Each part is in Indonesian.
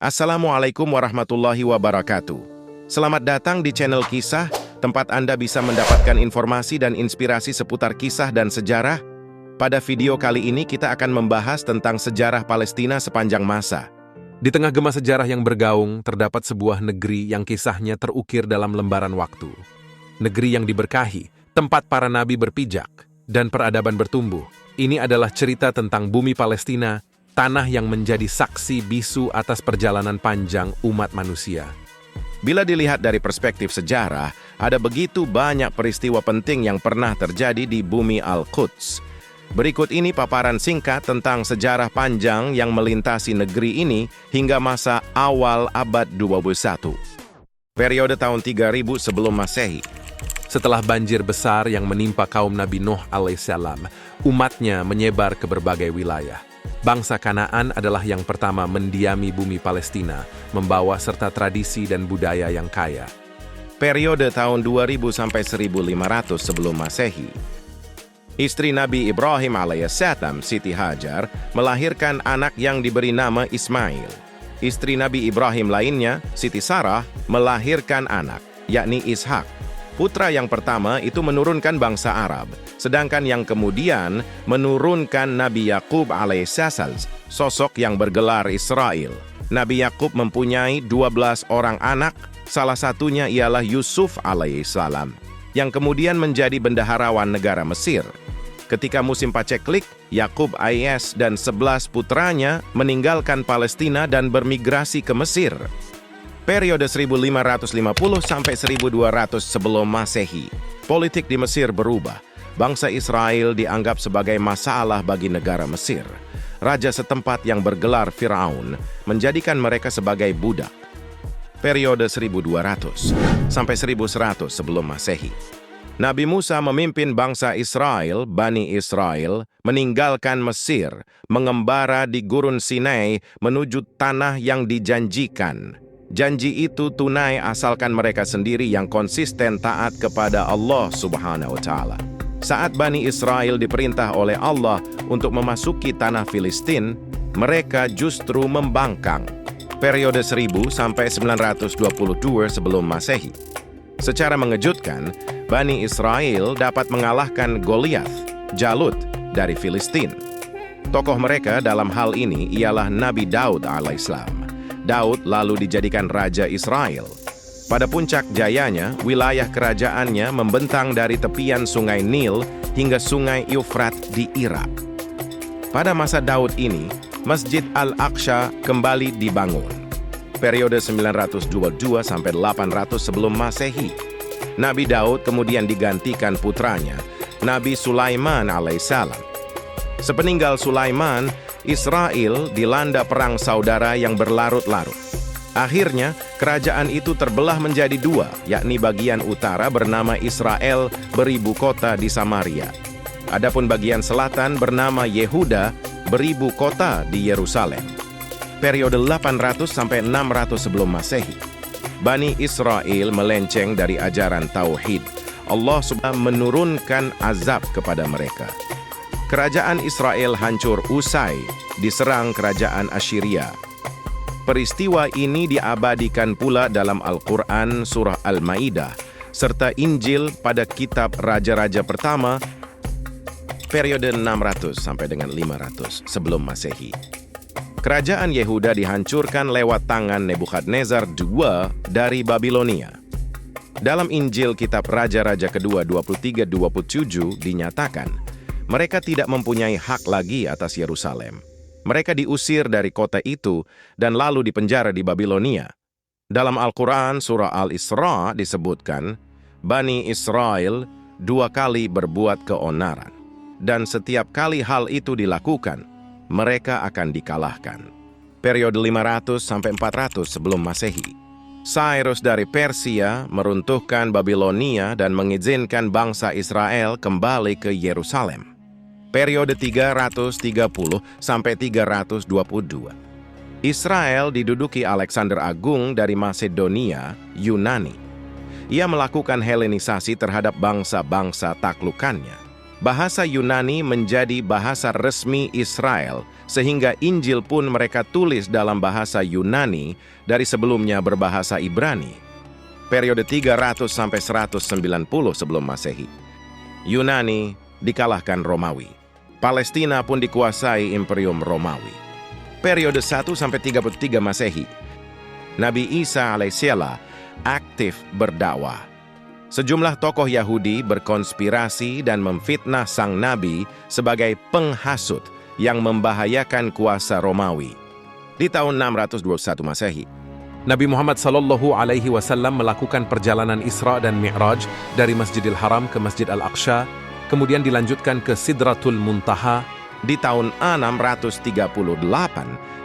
Assalamualaikum warahmatullahi wabarakatuh. Selamat datang di channel Kisah, tempat Anda bisa mendapatkan informasi dan inspirasi seputar kisah dan sejarah. Pada video kali ini kita akan membahas tentang sejarah Palestina sepanjang masa. Di tengah gema sejarah yang bergaung, terdapat sebuah negeri yang kisahnya terukir dalam lembaran waktu. Negeri yang diberkahi, tempat para nabi berpijak, dan peradaban bertumbuh. Ini adalah cerita tentang bumi Palestina, tanah yang menjadi saksi bisu atas perjalanan panjang umat manusia. Bila dilihat dari perspektif sejarah, ada begitu banyak peristiwa penting yang pernah terjadi di bumi Al-Quds. Berikut ini paparan singkat tentang sejarah panjang yang melintasi negeri ini hingga masa awal abad 21. Periode tahun 3000 sebelum Masehi. Setelah banjir besar yang menimpa kaum Nabi Nuh alaihissalam, umatnya menyebar ke berbagai wilayah. Bangsa Kanaan adalah yang pertama mendiami bumi Palestina, membawa serta tradisi dan budaya yang kaya. Periode tahun 2000 sampai 1500 sebelum Masehi. Istri Nabi Ibrahim alaihissalam, Siti Hajar, melahirkan anak yang diberi nama Ismail. Istri Nabi Ibrahim lainnya, Siti Sarah, melahirkan anak, yakni Ishak. Putra yang pertama itu menurunkan bangsa Arab, sedangkan yang kemudian menurunkan Nabi Yakub alaihissalam, sosok yang bergelar Israel. Nabi Yakub mempunyai 12 orang anak, salah satunya ialah Yusuf alaihissalam, yang kemudian menjadi bendaharawan negara Mesir. Ketika musim paceklik, Yakub AS dan 11 putranya meninggalkan Palestina dan bermigrasi ke Mesir. Periode 1550 sampai 1200 sebelum Masehi. Politik di Mesir berubah. Bangsa Israel dianggap sebagai masalah bagi negara Mesir. Raja setempat yang bergelar Firaun menjadikan mereka sebagai budak. Periode 1200 sampai 1100 sebelum Masehi. Nabi Musa memimpin bangsa Israel, Bani Israel, meninggalkan Mesir, mengembara di Gurun Sinai menuju tanah yang dijanjikan. Janji itu tunai asalkan mereka sendiri yang konsisten taat kepada Allah Subhanahu wa Ta'ala. Saat Bani Israel diperintah oleh Allah untuk memasuki tanah Filistin, mereka justru membangkang. Periode 1000 sampai 922 sebelum Masehi. Secara mengejutkan, Bani Israel dapat mengalahkan Goliath, Jalut, dari Filistin. Tokoh mereka dalam hal ini ialah Nabi Daud alaihissalam. Daud lalu dijadikan Raja Israel. Pada puncak jayanya, wilayah kerajaannya membentang dari tepian sungai Nil hingga sungai Eufrat di Irak. Pada masa Daud ini, Masjid Al-Aqsa kembali dibangun. Periode 922 sampai 800 sebelum Masehi. Nabi Daud kemudian digantikan putranya, Nabi Sulaiman alaihissalam. Sepeninggal Sulaiman, Israel dilanda perang saudara yang berlarut-larut. Akhirnya, kerajaan itu terbelah menjadi dua, yakni bagian utara bernama Israel beribu kota di Samaria. Adapun bagian selatan bernama Yehuda beribu kota di Yerusalem. Periode 800 sampai 600 sebelum Masehi. Bani Israel melenceng dari ajaran Tauhid. Allah subhanahu menurunkan azab kepada mereka. Kerajaan Israel hancur usai diserang kerajaan Assyria. Peristiwa ini diabadikan pula dalam Al-Quran Surah Al-Maidah, serta Injil pada kitab Raja-Raja Pertama, periode 600 sampai dengan 500 sebelum Masehi. Kerajaan Yehuda dihancurkan lewat tangan Nebukadnezar II dari Babilonia. Dalam Injil kitab Raja-Raja kedua 23-27 dinyatakan, mereka tidak mempunyai hak lagi atas Yerusalem. Mereka diusir dari kota itu dan lalu dipenjara di Babilonia. Dalam Al-Quran Surah Al-Isra disebutkan, Bani Israel 2 kali berbuat keonaran. Dan setiap kali hal itu dilakukan, mereka akan dikalahkan. Periode 500 sampai 400 sebelum Masehi. Cyrus dari Persia meruntuhkan Babilonia dan mengizinkan bangsa Israel kembali ke Yerusalem. Periode 330 sampai 322. Israel diduduki Alexander Agung dari Masedonia, Yunani. Ia melakukan Helenisasi terhadap bangsa-bangsa taklukannya. Bahasa Yunani menjadi bahasa resmi Israel, sehingga Injil pun mereka tulis dalam bahasa Yunani dari sebelumnya berbahasa Ibrani. Periode 300 sampai 190 sebelum Masehi. Yunani dikalahkan Romawi. Palestina pun dikuasai Imperium Romawi. Periode 1 sampai 33 Masehi. Nabi Isa alaihissalam aktif berdakwah. Sejumlah tokoh Yahudi berkonspirasi dan memfitnah sang nabi sebagai penghasut yang membahayakan kuasa Romawi. Di tahun 621 Masehi, Nabi Muhammad SAW melakukan perjalanan Isra dan Mi'raj dari Masjidil Haram ke Masjid Al-Aqsa, kemudian dilanjutkan ke Sidratul Muntaha. Di tahun 638,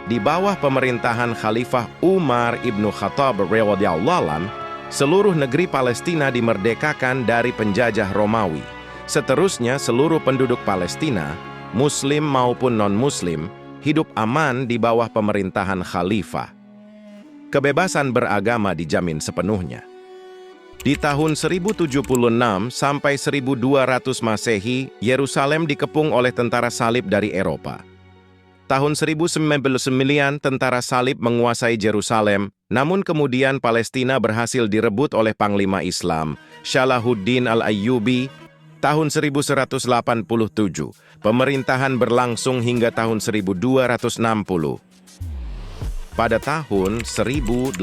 di bawah pemerintahan Khalifah Umar ibnu Khattab radhiyallahu anhu, seluruh negeri Palestina dimerdekakan dari penjajah Romawi. Seterusnya, seluruh penduduk Palestina, Muslim maupun non-Muslim, hidup aman di bawah pemerintahan Khalifah. Kebebasan beragama dijamin sepenuhnya. Di tahun 1076 sampai 1200 Masehi, Yerusalem dikepung oleh tentara salib dari Eropa. Tahun 1099, tentara salib menguasai Yerusalem, namun kemudian Palestina berhasil direbut oleh Panglima Islam, Salahuddin al-Ayyubi. Tahun 1187, pemerintahan berlangsung hingga tahun 1260. Pada tahun 1897,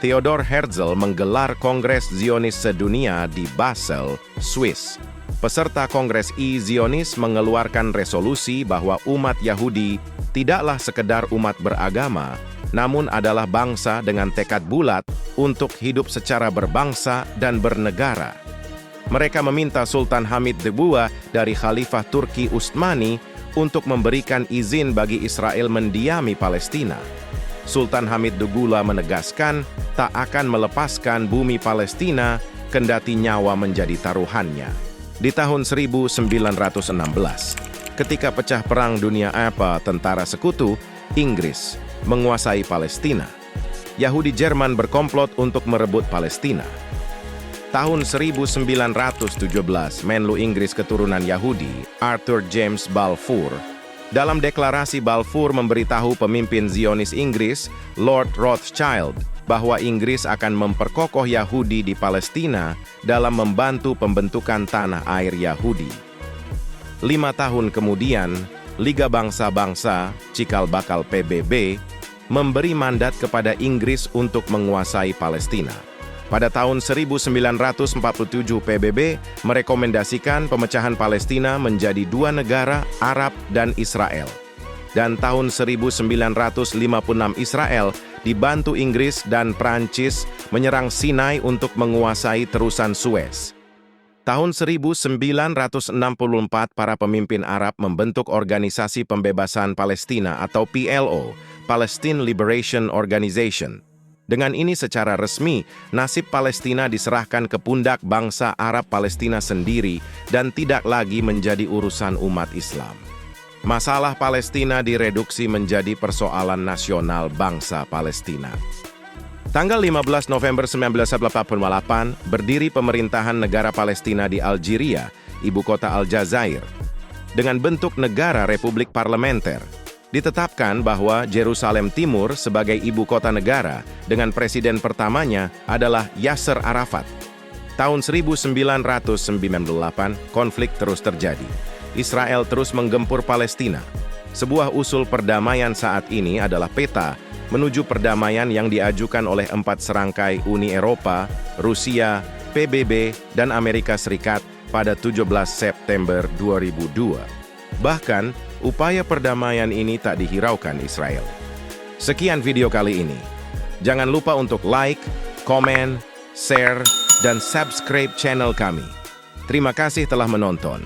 Theodor Herzl menggelar Kongres Zionis Sedunia di Basel, Swiss. Peserta Kongres Zionis mengeluarkan resolusi bahwa umat Yahudi tidaklah sekedar umat beragama, namun adalah bangsa dengan tekad bulat untuk hidup secara berbangsa dan bernegara. Mereka meminta Sultan Hamid II dari Khalifah Turki Utsmani untuk memberikan izin bagi Israel mendiami Palestina. Sultan Hamid II menegaskan tak akan melepaskan bumi Palestina kendati nyawa menjadi taruhannya. Di tahun 1916, ketika pecah Perang Dunia apa tentara sekutu, Inggris menguasai Palestina. Yahudi Jerman berkomplot untuk merebut Palestina. Tahun 1917, Menlu Inggris keturunan Yahudi, Arthur James Balfour, dalam deklarasi Balfour memberitahu pemimpin Zionis Inggris, Lord Rothschild, bahwa Inggris akan memperkokoh Yahudi di Palestina dalam membantu pembentukan tanah air Yahudi. 5 tahun kemudian, Liga Bangsa-Bangsa, cikal bakal PBB, memberi mandat kepada Inggris untuk menguasai Palestina. Pada tahun 1947 PBB merekomendasikan pemecahan Palestina menjadi 2 negara, Arab dan Israel. Dan tahun 1956 Israel dibantu Inggris dan Prancis menyerang Sinai untuk menguasai terusan Suez. Tahun 1964 para pemimpin Arab membentuk Organisasi Pembebasan Palestina atau PLO, Palestine Liberation Organization. Dengan ini secara resmi, nasib Palestina diserahkan ke pundak bangsa Arab Palestina sendiri dan tidak lagi menjadi urusan umat Islam. Masalah Palestina direduksi menjadi persoalan nasional bangsa Palestina. Tanggal 15 November 1948, berdiri pemerintahan negara Palestina di Algeria, ibu kota Aljazair. Dengan bentuk negara republik parlementer, ditetapkan bahwa Yerusalem Timur sebagai ibu kota negara dengan presiden pertamanya adalah Yasser Arafat. Tahun 1998, konflik terus terjadi. Israel terus menggempur Palestina. Sebuah usul perdamaian saat ini adalah peta menuju perdamaian yang diajukan oleh 4 serangkai Uni Eropa, Rusia, PBB, dan Amerika Serikat pada 17 September 2002. Bahkan, upaya perdamaian ini tak dihiraukan Israel. Sekian video kali ini. Jangan lupa untuk like, komen, share, dan subscribe channel kami. Terima kasih telah menonton.